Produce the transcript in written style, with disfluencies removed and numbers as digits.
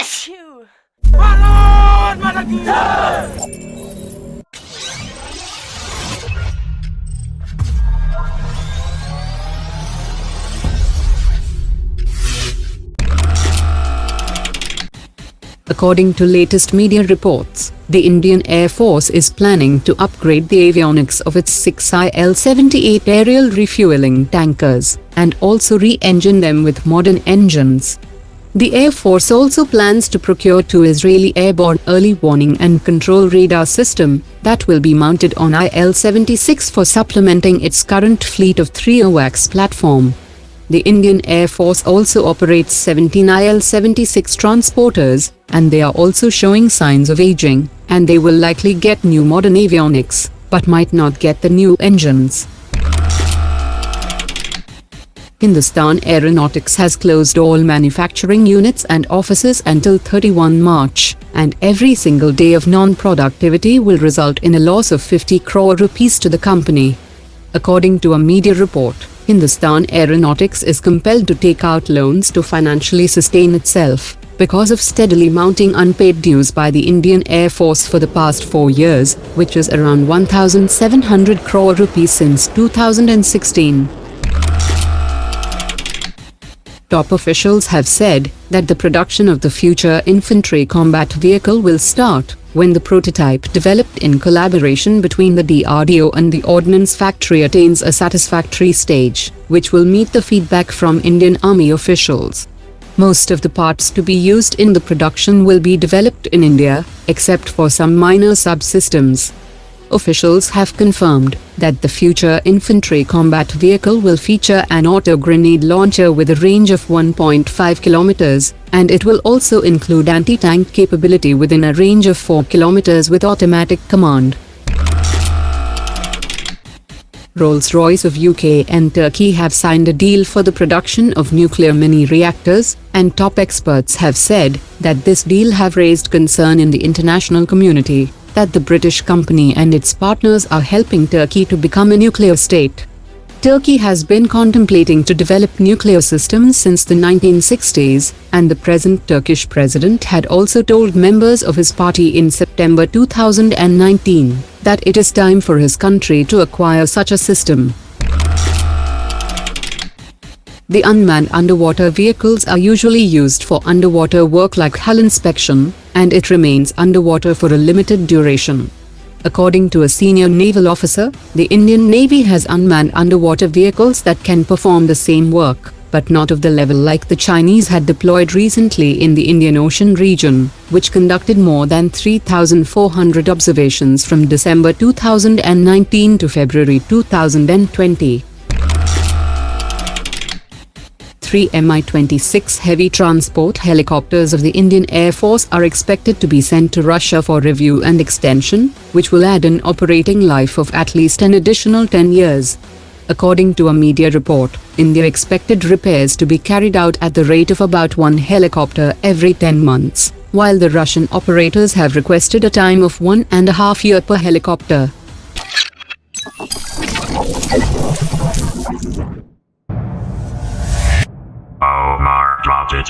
Phew. Balon malagi! According to latest media reports, the Indian Air Force is planning to upgrade the avionics of its 6 IL-78 aerial refueling tankers, and also re-engine them with modern engines. The Air Force also plans to procure 2 Israeli airborne early warning and control radar system that will be mounted on IL-76 for supplementing its current fleet of 3 AWACS platform. The Indian Air Force also operates 17 IL-76 transporters, and they are also showing signs of aging, and they will likely get new modern avionics, but might not get the new engines. Hindustan Aeronautics has closed all manufacturing units and offices until 31 March, and every single day of non-productivity will result in a loss of 50 crore rupees to the company. According to a media report, Hindustan Aeronautics is compelled to take out loans to financially sustain itself, because of steadily mounting unpaid dues by the Indian Air Force for the past 4 years, which is around 1,700 crore rupees since 2016. Top officials have said that the production of the future infantry combat vehicle will start when the prototype developed in collaboration between the DRDO and the Ordnance Factory attains a satisfactory stage, which will meet the feedback from Indian Army officials. Most of the parts to be used in the production will be developed in India, except for some minor subsystems. Officials have confirmed that the future infantry combat vehicle will feature an auto-grenade launcher with a range of 1.5 kilometers, and it will also include anti-tank capability within a range of 4 kilometers with automatic command. Rolls Royce of UK and Turkey have signed a deal for the production of nuclear mini-reactors, and top experts have said that this deal have raised concern in the international community that the British company and its partners are helping Turkey to become a nuclear state. Turkey has been contemplating to develop nuclear systems since the 1960s, and the present Turkish president had also told members of his party in September 2019 that it is time for his country to acquire such a system. The unmanned underwater vehicles are usually used for underwater work like hull inspection, and it remains underwater for a limited duration. According to a senior naval officer, the Indian Navy has unmanned underwater vehicles that can perform the same work, but not of the level like the Chinese had deployed recently in the Indian Ocean region, which conducted more than 3,400 observations from December 2019 to February 2020. 3 Mi-26 heavy transport helicopters of the Indian Air Force are expected to be sent to Russia for review and extension, which will add an operating life of at least an additional 10 years. According to a media report, India expected repairs to be carried out at the rate of about 1 helicopter every 10 months, while the Russian operators have requested a time of 1.5 years per helicopter. Omar dropped it.